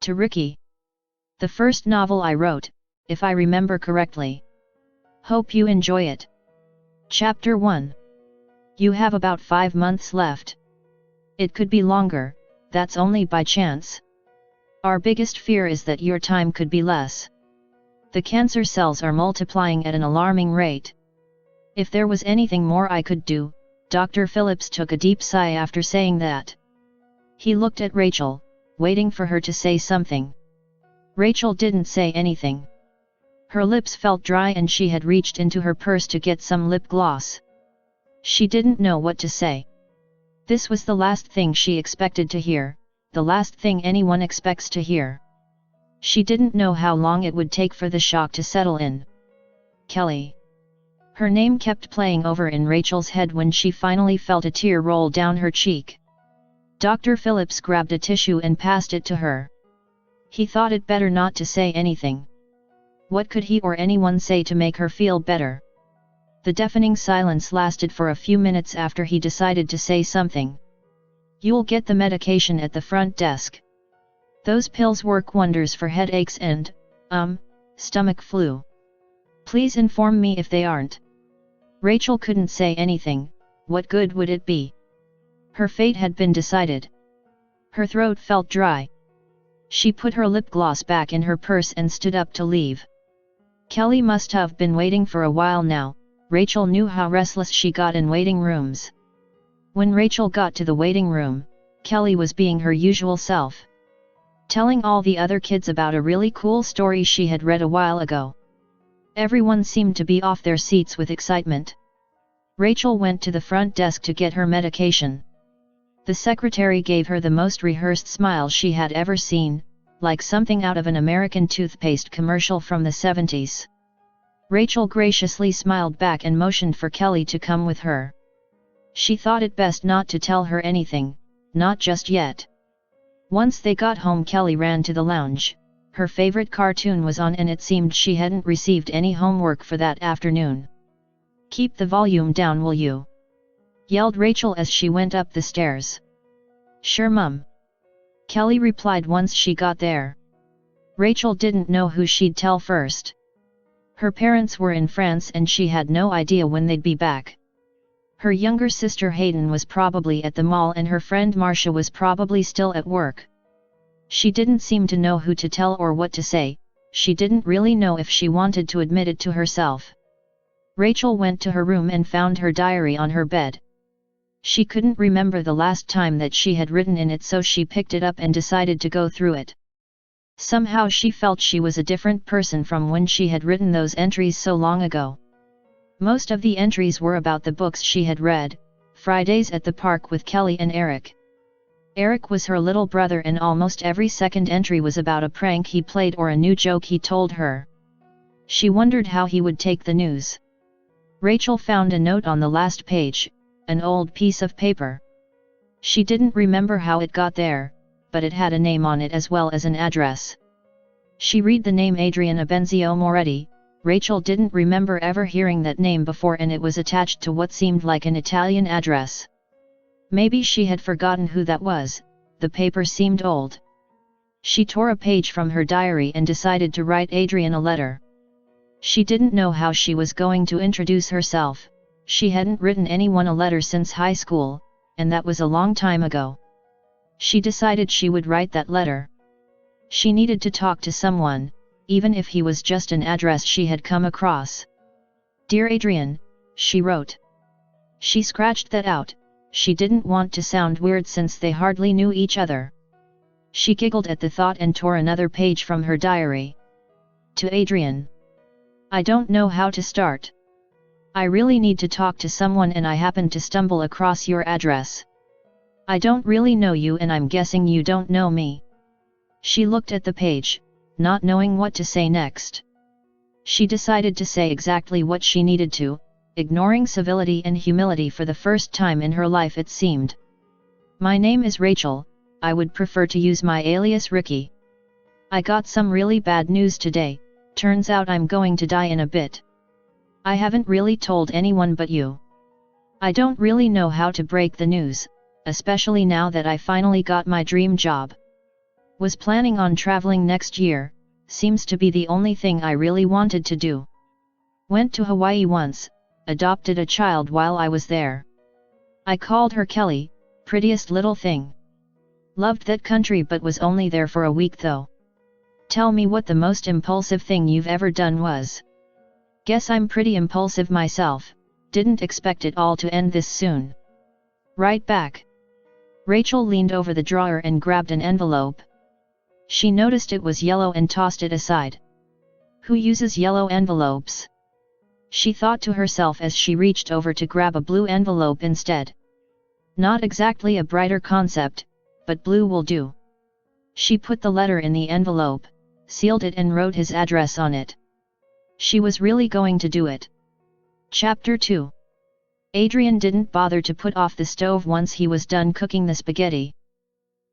To Ricky. The first novel I wrote, if I remember correctly. Hope you enjoy it. Chapter 1. You have about 5 months left. It could be longer, that's only by chance. Our biggest fear is that your time could be less. The cancer cells are multiplying at an alarming rate. If there was anything more I could do, Dr. Phillips took a deep sigh after saying that. He looked at Rachel, waiting for her to say something. Rachel didn't say anything. Her lips felt dry and she had reached into her purse to get some lip gloss. She didn't know what to say. This was the last thing she expected to hear, the last thing anyone expects to hear. She didn't know how long it would take for the shock to settle in. Kelly. Her name kept playing over in Rachel's head when she finally felt a tear roll down her cheek. Dr. Phillips grabbed a tissue and passed it to her. He thought it better not to say anything. What could he or anyone say to make her feel better? The deafening silence lasted for a few minutes after he decided to say something. You'll get the medication at the front desk. Those pills work wonders for headaches and, stomach flu. Please inform me if they aren't. Rachel couldn't say anything. What good would it be? Her fate had been decided. Her throat felt dry. She put her lip gloss back in her purse and stood up to leave. Kelly must have been waiting for a while now. Rachel knew how restless she got in waiting rooms. When Rachel got to the waiting room, Kelly was being her usual self, telling all the other kids about a really cool story she had read a while ago. Everyone seemed to be off their seats with excitement. Rachel went to the front desk to get her medication. The secretary gave her the most rehearsed smile she had ever seen, like something out of an American toothpaste commercial from the 70s. Rachel graciously smiled back and motioned for Kelly to come with her. She thought it best not to tell her anything, not just yet. Once they got home, Kelly ran to the lounge. Her favorite cartoon was on and it seemed she hadn't received any homework for that afternoon. Keep the volume down, will you? Yelled Rachel as she went up the stairs. Sure, Mum. Kelly replied once she got there. Rachel didn't know who she'd tell first. Her parents were in France and she had no idea when they'd be back. Her younger sister Hayden was probably at the mall and her friend Marcia was probably still at work. She didn't seem to know who to tell or what to say. She didn't really know if she wanted to admit it to herself. Rachel went to her room and found her diary on her bed. She couldn't remember the last time that she had written in it, so she picked it up and decided to go through it. Somehow she felt she was a different person from when she had written those entries so long ago. Most of the entries were about the books she had read, Fridays at the park with Kelly and Eric. Eric was her little brother and almost every second entry was about a prank he played or a new joke he told her. She wondered how he would take the news. Rachel found a note on the last page, an old piece of paper. She didn't remember how it got there, but it had a name on it as well as an address. She read the name Adrian Abenzio Moretti. Rachel didn't remember ever hearing that name before and it was attached to what seemed like an Italian address. Maybe she had forgotten who that was, the paper seemed old. She tore a page from her diary and decided to write Adrian a letter. She didn't know how she was going to introduce herself. She hadn't written anyone a letter since high school, and that was a long time ago. She decided she would write that letter. She needed to talk to someone, even if he was just an address she had come across. Dear Adrian, she wrote. She scratched that out. She didn't want to sound weird since they hardly knew each other. She giggled at the thought and tore another page from her diary. To Adrian. I don't know how to start. I really need to talk to someone and I happened to stumble across your address. I don't really know you and I'm guessing you don't know me. She looked at the page, not knowing what to say next. She decided to say exactly what she needed to, ignoring civility and humility for the first time in her life it seemed. My name is Rachel, I would prefer to use my alias Ricky. I got some really bad news today, turns out I'm going to die in a bit. I haven't really told anyone but you. I don't really know how to break the news, especially now that I finally got my dream job. Was planning on traveling next year, seems to be the only thing I really wanted to do. Went to Hawaii once, adopted a child while I was there. I called her Kelly, prettiest little thing. Loved that country but was only there for a week though. Tell me what the most impulsive thing you've ever done was. Guess I'm pretty impulsive myself, didn't expect it all to end this soon. Right back. Rachel leaned over the drawer and grabbed an envelope. She noticed it was yellow and tossed it aside. Who uses yellow envelopes? She thought to herself as she reached over to grab a blue envelope instead. Not exactly a brighter concept, but blue will do. She put the letter in the envelope, sealed it and wrote his address on it. She was really going to do it. Chapter 2. Adrian didn't bother to put off the stove once he was done cooking the spaghetti.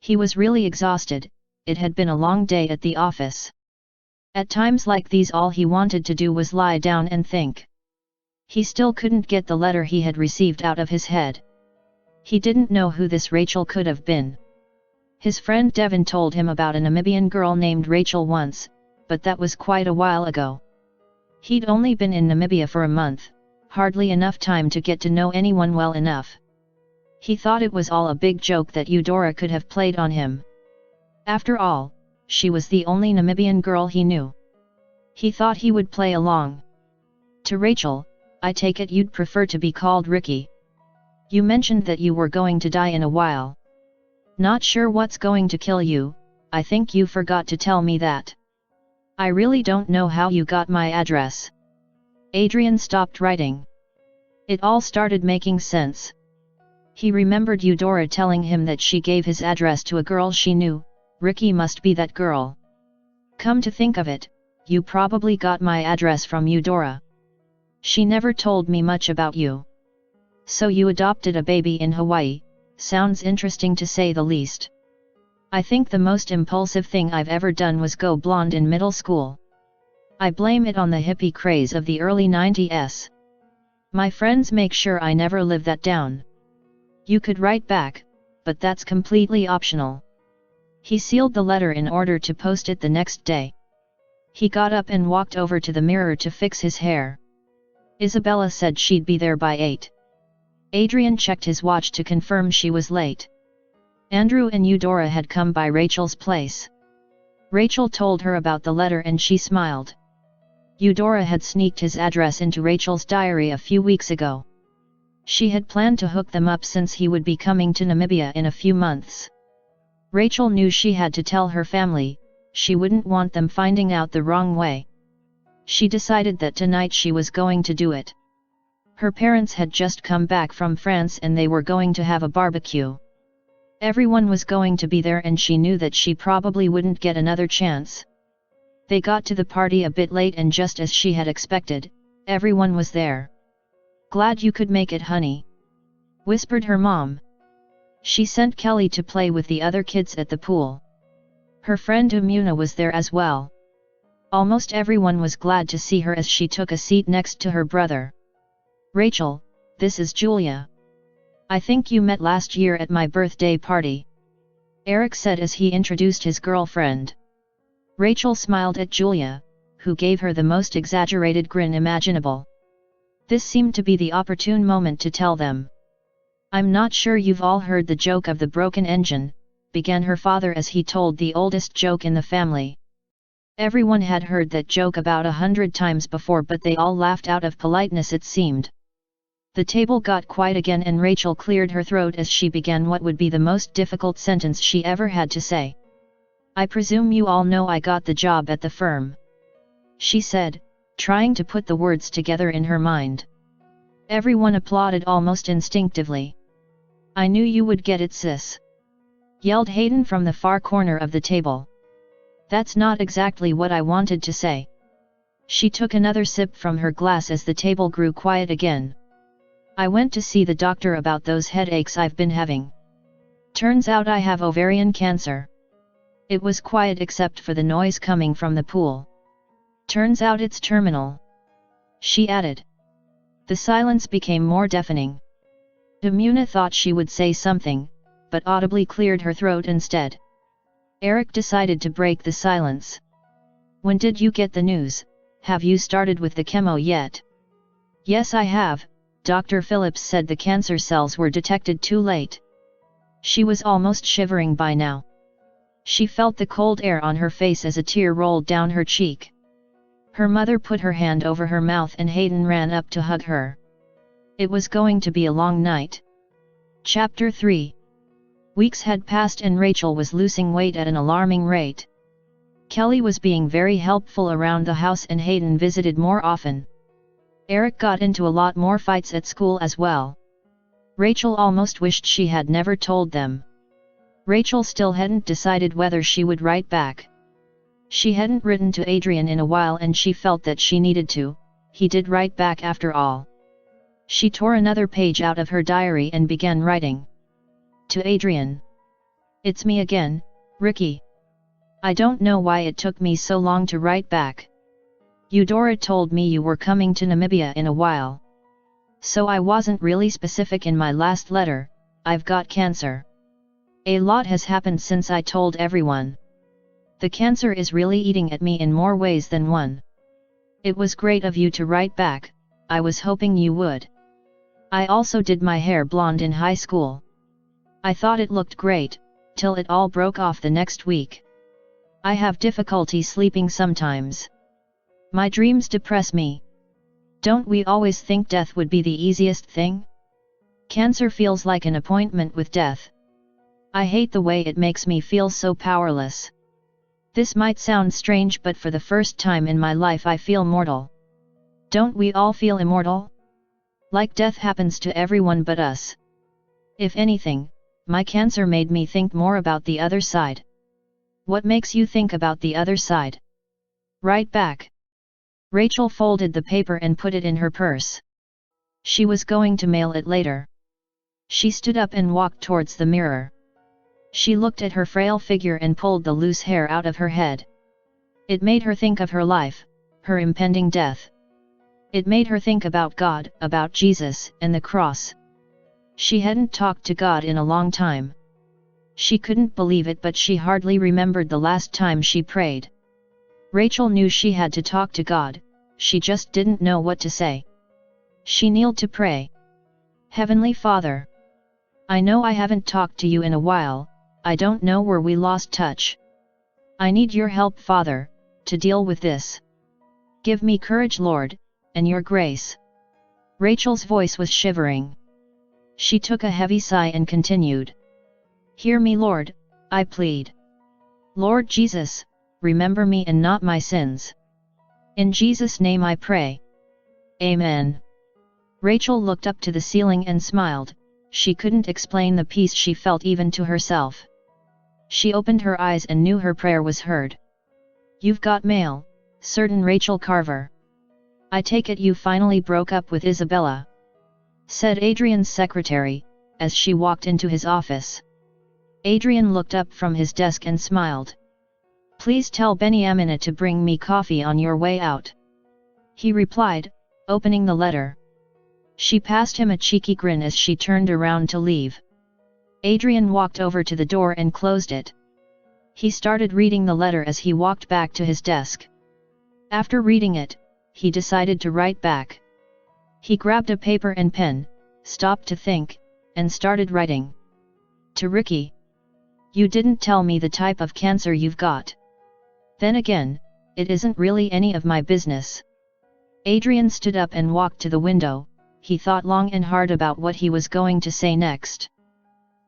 He was really exhausted, it had been a long day at the office. At times like these all he wanted to do was lie down and think. He still couldn't get the letter he had received out of his head. He didn't know who this Rachel could have been. His friend Devin told him about a Namibian girl named Rachel once, but that was quite a while ago. He'd only been in Namibia for a month, hardly enough time to get to know anyone well enough. He thought it was all a big joke that Eudora could have played on him. After all, she was the only Namibian girl he knew. He thought he would play along. To Rachel, I take it you'd prefer to be called Ricky. You mentioned that you were going to die in a while. Not sure what's going to kill you, I think you forgot to tell me that. I really don't know how you got my address. Adrian stopped writing. It all started making sense. He remembered Eudora telling him that she gave his address to a girl she knew. Ricky must be that girl. Come to think of it, you probably got my address from Eudora. She never told me much about you. So you adopted a baby in Hawaii, sounds interesting to say the least. I think the most impulsive thing I've ever done was go blonde in middle school. I blame it on the hippie craze of the early 90s. My friends make sure I never live that down. You could write back, but that's completely optional. He sealed the letter in order to post it the next day. He got up and walked over to the mirror to fix his hair. Isabella said she'd be there by 8. Adrian checked his watch to confirm she was late. Andrew and Eudora had come by Rachel's place. Rachel told her about the letter and she smiled. Eudora had sneaked his address into Rachel's diary a few weeks ago. She had planned to hook them up since he would be coming to Namibia in a few months. Rachel knew she had to tell her family, she wouldn't want them finding out the wrong way. She decided that tonight she was going to do it. Her parents had just come back from France and they were going to have a barbecue. Everyone was going to be there and she knew that she probably wouldn't get another chance. They got to the party a bit late and just as she had expected, everyone was there. Glad you could make it, honey, whispered her mom. She sent Kelly to play with the other kids at the pool. Her friend Umuna was there as well. Almost everyone was glad to see her as she took a seat next to her brother. Rachel, this is Julia. I think you met last year at my birthday party, Eric said as he introduced his girlfriend. Rachel smiled at Julia, who gave her the most exaggerated grin imaginable. This seemed to be the opportune moment to tell them. I'm not sure you've all heard the joke of the broken engine, began her father as he told the oldest joke in the family. Everyone had heard that joke about 100 times before, but they all laughed out of politeness, it seemed. The table got quiet again and Rachel cleared her throat as she began what would be the most difficult sentence she ever had to say. I presume you all know I got the job at the firm, she said, trying to put the words together in her mind. Everyone applauded almost instinctively. I knew you would get it, sis, yelled Hayden from the far corner of the table. That's not exactly what I wanted to say. She took another sip from her glass as the table grew quiet again. I went to see the doctor about those headaches I've been having. Turns out I have ovarian cancer. It was quiet except for the noise coming from the pool. Turns out it's terminal, she added. The silence became more deafening. Umuna thought she would say something, but audibly cleared her throat instead. Eric decided to break the silence. When did you get the news? Have you started with the chemo yet? Yes, I have, Dr. Phillips said. The cancer cells were detected too late. She was almost shivering by now. She felt the cold air on her face as a tear rolled down her cheek. Her mother put her hand over her mouth and Hayden ran up to hug her. It was going to be a long night. Chapter 3. Weeks had passed and Rachel was losing weight at an alarming rate. Kelly was being very helpful around the house and Hayden visited more often. Eric got into a lot more fights at school as well. Rachel almost wished she had never told them. Rachel still hadn't decided whether she would write back. She hadn't written to Adrian in a while and she felt that she needed to. He did write back after all. She tore another page out of her diary and began writing. To Adrian. It's me again, Ricky. I don't know why it took me so long to write back. Eudora told me you were coming to Namibia in a while. So I wasn't really specific in my last letter. I've got cancer. A lot has happened since I told everyone. The cancer is really eating at me in more ways than one. It was great of you to write back. I was hoping you would. I also did my hair blonde in high school. I thought it looked great, till it all broke off the next week. I have difficulty sleeping sometimes. My dreams depress me. Don't we always think death would be the easiest thing? Cancer feels like an appointment with death. I hate the way it makes me feel so powerless. This might sound strange, but for the first time in my life I feel mortal. Don't we all feel immortal? Like death happens to everyone but us. If anything, my cancer made me think more about the other side. What makes you think about the other side? Write back. Rachel folded the paper and put it in her purse. She was going to mail it later. She stood up and walked towards the mirror. She looked at her frail figure and pulled the loose hair out of her head. It made her think of her life, her impending death. It made her think about God, about Jesus, and the cross. She hadn't talked to God in a long time. She couldn't believe it, but she hardly remembered the last time she prayed. Rachel knew she had to talk to God, she just didn't know what to say. She kneeled to pray. Heavenly Father, I know I haven't talked to you in a while, I don't know where we lost touch. I need your help, Father, to deal with this. Give me courage, Lord, and your grace. Rachel's voice was shivering. She took a heavy sigh and continued. Hear me, Lord, I plead. Lord Jesus, remember me and not my sins. In Jesus' name I pray. Amen. Rachel looked up to the ceiling and smiled. She couldn't explain the peace she felt even to herself. She opened her eyes and knew her prayer was heard. You've got mail, certain Rachel Carver. I take it you finally broke up with Isabella, said Adrian's secretary, as she walked into his office. Adrian looked up from his desk and smiled. Please tell Benny to bring me coffee on your way out, he replied, opening the letter. She passed him a cheeky grin as she turned around to leave. Adrian walked over to the door and closed it. He started reading the letter as he walked back to his desk. After reading it, he decided to write back. He grabbed a paper and pen, stopped to think, and started writing. To Ricky. You didn't tell me the type of cancer you've got. Then again, it isn't really any of my business. Adrian stood up and walked to the window. He thought long and hard about what he was going to say next.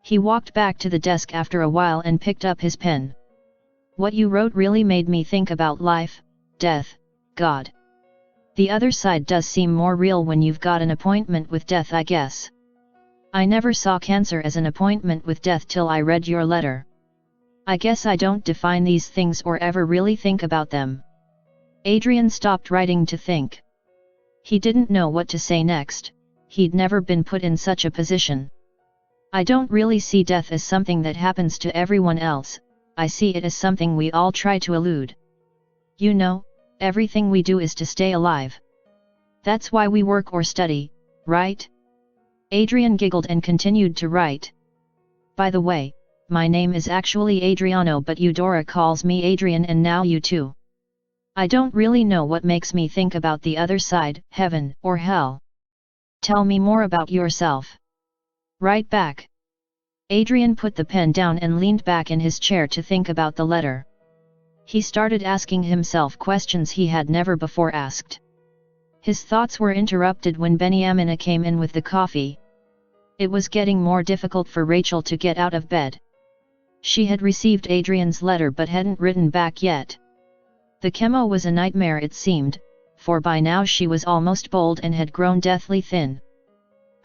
He walked back to the desk after a while and picked up his pen. What you wrote really made me think about life, death, God. The other side does seem more real when you've got an appointment with death, I guess. I never saw cancer as an appointment with death till I read your letter. I guess I don't define these things or ever really think about them. Adrian stopped writing to think. He didn't know what to say next. He'd never been put in such a position. I don't really see death as something that happens to everyone else, I see it as something we all try to elude. You know, everything we do is to stay alive. That's why we work or study, right? Adrian giggled and continued to write. By the way, my name is actually Adriano but Eudora calls me Adrian and now you too. I don't really know what makes me think about the other side, heaven or hell. Tell me more about yourself. Right back. Adrian put the pen down and leaned back in his chair to think about the letter. He started asking himself questions he had never before asked. His thoughts were interrupted when Beniamina came in with the coffee. It was getting more difficult for Rachel to get out of bed. She had received Adrian's letter but hadn't written back yet. The chemo was a nightmare it seemed, for by now she was almost bald and had grown deathly thin.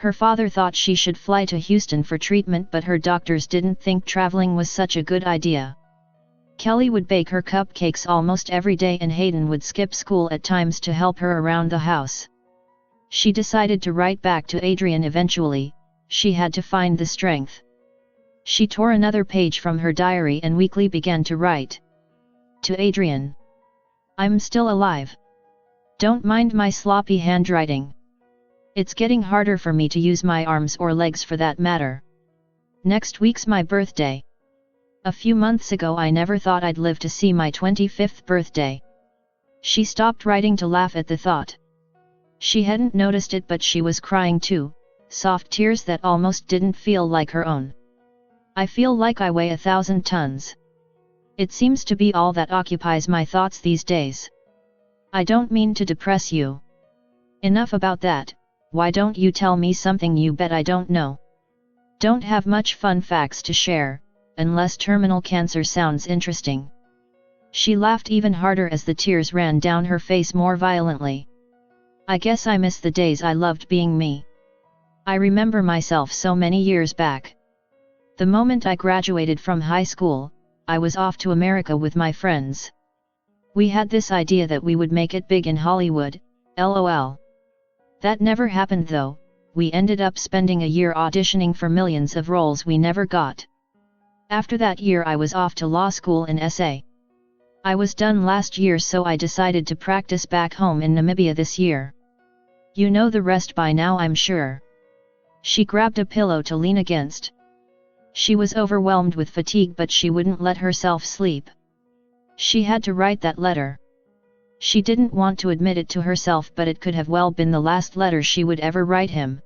Her father thought she should fly to Houston for treatment but her doctors didn't think traveling was such a good idea. Kelly would bake her cupcakes almost every day and Hayden would skip school at times to help her around the house. She decided to write back to Adrian eventually. She had to find the strength. She tore another page from her diary and weakly began to write. To Adrian. I'm still alive. Don't mind my sloppy handwriting. It's getting harder for me to use my arms or legs for that matter. Next week's my birthday. A few months ago I never thought I'd live to see my 25th birthday. She stopped writing to laugh at the thought. She hadn't noticed it but she was crying too, soft tears that almost didn't feel like her own. I feel like I weigh 1,000 tons. It seems to be all that occupies my thoughts these days. I don't mean to depress you. Enough about that, why don't you tell me something you bet I don't know? Don't have much fun facts to share, unless terminal cancer sounds interesting. She laughed even harder as the tears ran down her face more violently. I guess I miss the days I loved being me. I remember myself so many years back. The moment I graduated from high school, I was off to America with my friends. We had this idea that we would make it big in Hollywood, lol. That never happened though. We ended up spending a year auditioning for millions of roles we never got. After that year I was off to law school in SA. I was done last year so I decided to practice back home in Namibia this year. You know the rest by now I'm sure. She grabbed a pillow to lean against. She was overwhelmed with fatigue but she wouldn't let herself sleep. She had to write that letter. She didn't want to admit it to herself but it could have well been the last letter she would ever write him.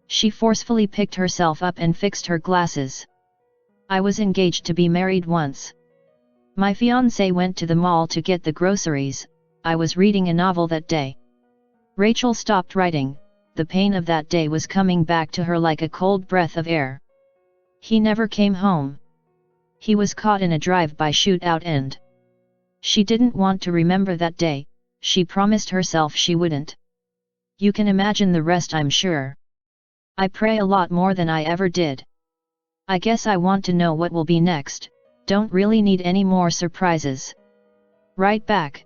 She forcefully picked herself up and fixed her glasses. I was engaged to be married once. My fiancé went to the mall to get the groceries. I was reading a novel that day. Rachel stopped writing. The pain of that day was coming back to her like a cold breath of air. He never came home. He was caught in a drive-by shootout and she didn't want to remember that day. She promised herself she wouldn't. You can imagine the rest I'm sure. I pray a lot more than I ever did. I guess I want to know what will be next. Don't really need any more surprises. Right back.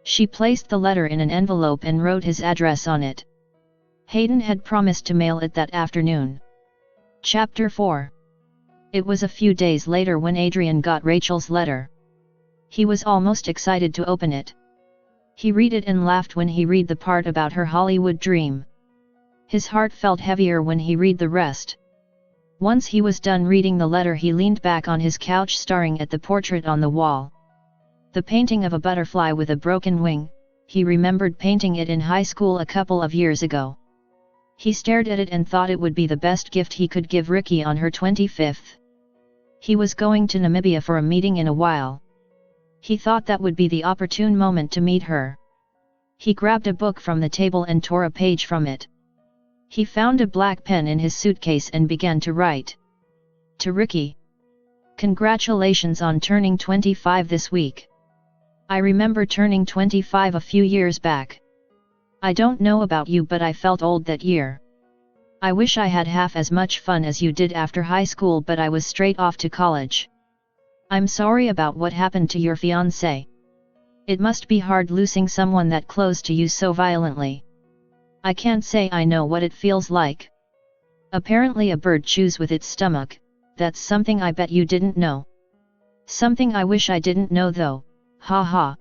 She placed the letter in an envelope and wrote his address on it. Hayden had promised to mail it that afternoon. Chapter 4. It was a few days later when Adrian got Rachel's letter. He was almost excited to open it. He read it and laughed when he read the part about her Hollywood dream. His heart felt heavier when he read the rest. Once he was done reading the letter he leaned back on his couch staring at the portrait on the wall. The painting of a butterfly with a broken wing, he remembered painting it in high school a couple of years ago. He stared at it and thought it would be the best gift he could give Ricky on her 25th. He was going to Namibia for a meeting in a while. He thought that would be the opportune moment to meet her. He grabbed a book from the table and tore a page from it. He found a black pen in his suitcase and began to write. To Ricky. Congratulations on turning 25 this week. I remember turning 25 a few years back. I don't know about you but I felt old that year. I wish I had half as much fun as you did after high school but I was straight off to college. I'm sorry about what happened to your fiancé. It must be hard losing someone that close to you so violently. I can't say I know what it feels like. Apparently a bird chews with its stomach, that's something I bet you didn't know. Something I wish I didn't know though, ha ha.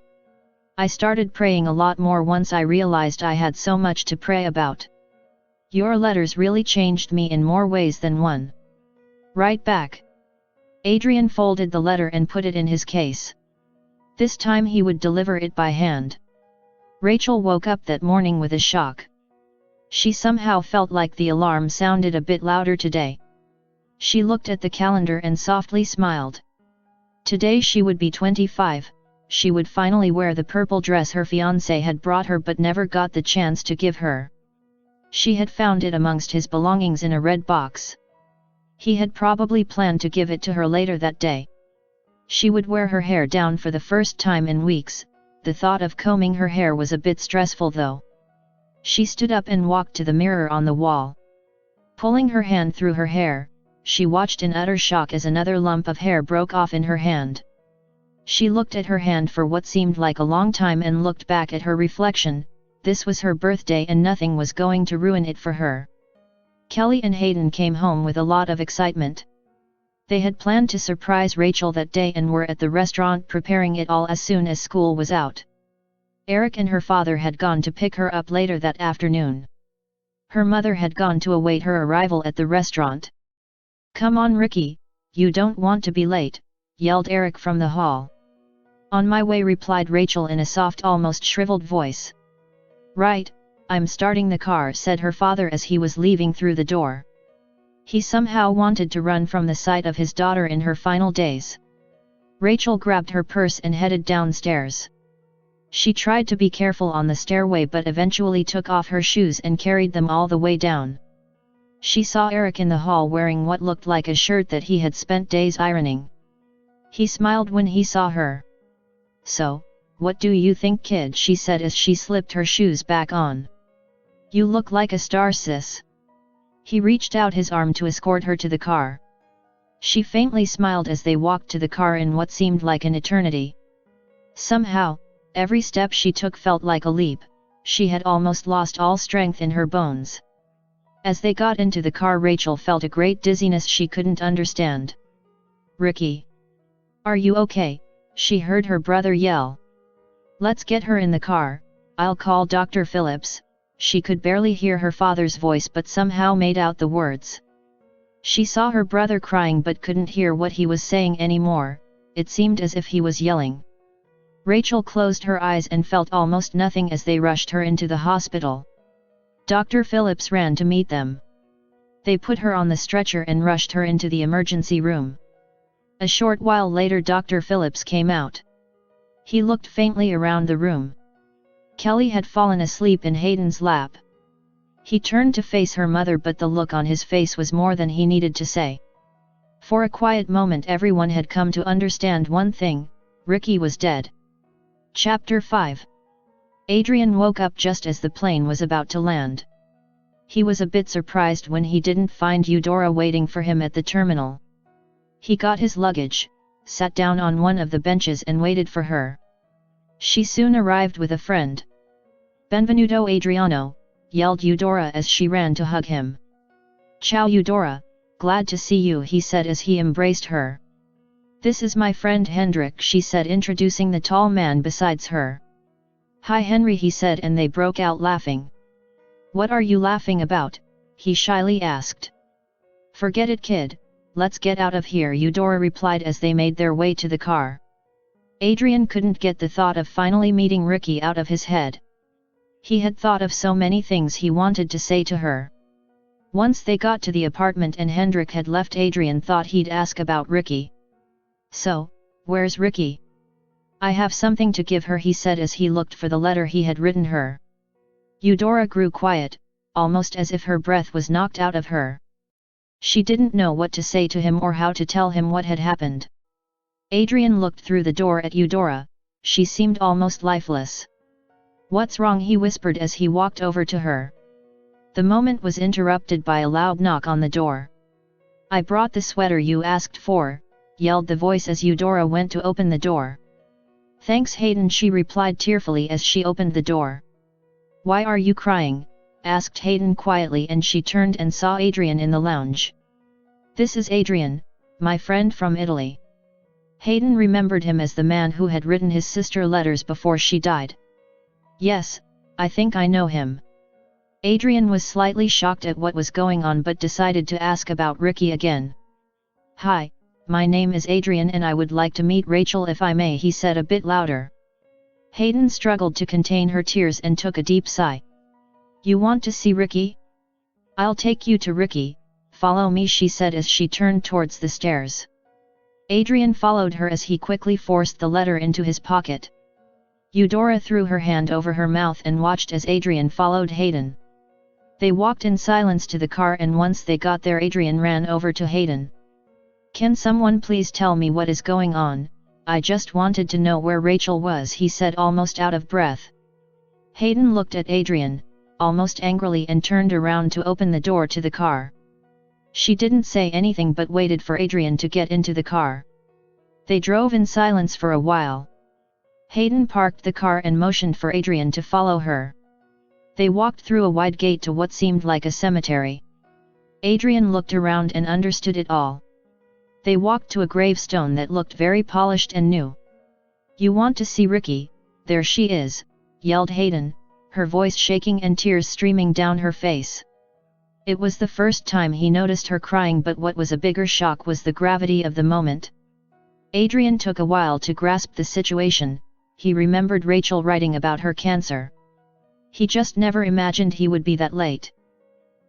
I started praying a lot more once I realized I had so much to pray about. Your letters really changed me in more ways than one. Right back. Adrian folded the letter and put it in his case. This time he would deliver it by hand. Rachel woke up that morning with a shock. She somehow felt like the alarm sounded a bit louder today. She looked at the calendar and softly smiled. Today she would be 25, she would finally wear the purple dress her fiancé had brought her but never got the chance to give her. She had found it amongst his belongings in a red box. He had probably planned to give it to her later that day. She would wear her hair down for the first time in weeks. The thought of combing her hair was a bit stressful though. She stood up and walked to the mirror on the wall. Pulling her hand through her hair, she watched in utter shock as another lump of hair broke off in her hand. She looked at her hand for what seemed like a long time and looked back at her reflection. This was her birthday and nothing was going to ruin it for her. Kelly and Hayden came home with a lot of excitement. They had planned to surprise Rachel that day and were at the restaurant preparing it all as soon as school was out. Eric and her father had gone to pick her up later that afternoon. Her mother had gone to await her arrival at the restaurant. "Come on, Ricky, you don't want to be late," yelled Eric from the hall. "On my way," replied Rachel in a soft, almost shriveled voice. "Right, I'm starting the car," said her father as he was leaving through the door. He somehow wanted to run from the sight of his daughter in her final days. Rachel grabbed her purse and headed downstairs. She tried to be careful on the stairway but eventually took off her shoes and carried them all the way down. She saw Eric in the hall wearing what looked like a shirt that he had spent days ironing. He smiled when he saw her. "So, what do you think, kid?" she said as she slipped her shoes back on. "You look like a star, sis." He reached out his arm to escort her to the car. She faintly smiled as they walked to the car in what seemed like an eternity. Somehow, every step she took felt like a leap. She had almost lost all strength in her bones. As they got into the car, Rachel felt a great dizziness she couldn't understand. "Ricky, are you okay?" she heard her brother yell. "Let's get her in the car, I'll call Dr. Phillips." She could barely hear her father's voice but somehow made out the words. She saw her brother crying but couldn't hear what he was saying anymore. It seemed as if he was yelling. Rachel closed her eyes and felt almost nothing as they rushed her into the hospital. Dr. Phillips ran to meet them. They put her on the stretcher and rushed her into the emergency room. A short while later Dr. Phillips came out. He looked faintly around the room. Kelly had fallen asleep in Hayden's lap. He turned to face her mother but the look on his face was more than he needed to say. For a quiet moment everyone had come to understand one thing: Ricky was dead. Chapter 5. Adrian woke up just as the plane was about to land. He was a bit surprised when he didn't find Eudora waiting for him at the terminal. He got his luggage, sat down on one of the benches and waited for her. She soon arrived with a friend. "Benvenuto Adriano," yelled Eudora as she ran to hug him. "Ciao Eudora, glad to see you," he said as he embraced her. "This is my friend Hendrik," she said, introducing the tall man beside her. "Hi Henry," he said, and they broke out laughing. "What are you laughing about?" he shyly asked. "Forget it, kid, let's get out of here," Eudora replied as they made their way to the car. Adrian couldn't get the thought of finally meeting Ricky out of his head. He had thought of so many things he wanted to say to her. Once they got to the apartment and Hendrik had left, Adrian thought he'd ask about Ricky. "So, where's Ricky?" "I have something to give her," he said as he looked for the letter he had written her. Eudora grew quiet, almost as if her breath was knocked out of her. She didn't know what to say to him or how to tell him what had happened. Adrian looked through the door at Eudora. She seemed almost lifeless. "What's wrong?" he whispered as he walked over to her. The moment was interrupted by a loud knock on the door. "I brought the sweater you asked for," yelled the voice as Eudora went to open the door. "Thanks Hayden," she replied tearfully as she opened the door. "Why are you crying?" asked Hayden quietly, and she turned and saw Adrian in the lounge. "This is Adrian, my friend from Italy." Hayden remembered him as the man who had written his sister letters before she died. "Yes, I think I know him." Adrian was slightly shocked at what was going on but decided to ask about Ricky again. "Hi, "My name is Adrian and I would like to meet Rachel if I may," he said a bit louder. Hayden struggled to contain her tears and took a deep sigh. "You want to see Ricky? I'll take you to Ricky, follow me," she said as she turned towards the stairs. Adrian followed her as he quickly forced the letter into his pocket. Eudora threw her hand over her mouth and watched as Adrian followed Hayden. They walked in silence to the car, and once they got there, Adrian ran over to Hayden. "Can someone please tell me what is going on? I just wanted to know where Rachel was," he said, almost out of breath. Hayden looked at Adrian, almost angrily, and turned around to open the door to the car. She didn't say anything but waited for Adrian to get into the car. They drove in silence for a while. Hayden parked the car and motioned for Adrian to follow her. They walked through a wide gate to what seemed like a cemetery. Adrian looked around and understood it all. They walked to a gravestone that looked very polished and new. "You want to see Ricky? There she is," yelled Hayden, her voice shaking and tears streaming down her face. It was the first time he noticed her crying, but what was a bigger shock was the gravity of the moment. Adrian took a while to grasp the situation. He remembered Rachel writing about her cancer. He just never imagined he would be that late.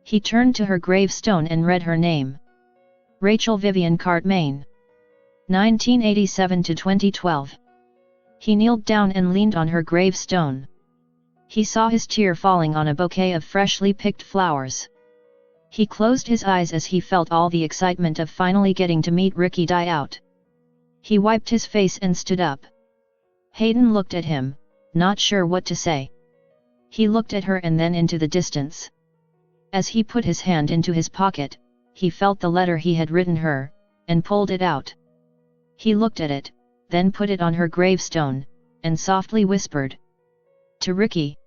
He turned to her gravestone and read her name. Rachel Vivian Cartmaine. 1987 to 2012. He kneeled down and leaned on her gravestone. He saw his tear falling on a bouquet of freshly picked flowers. He closed his eyes as he felt all the excitement of finally getting to meet Ricky die out. He wiped his face and stood up. Hayden looked at him, not sure what to say. He looked at her and then into the distance. As he put his hand into his pocket, he felt the letter he had written her, and pulled it out. He looked at it, then put it on her gravestone, and softly whispered, "To Ricky."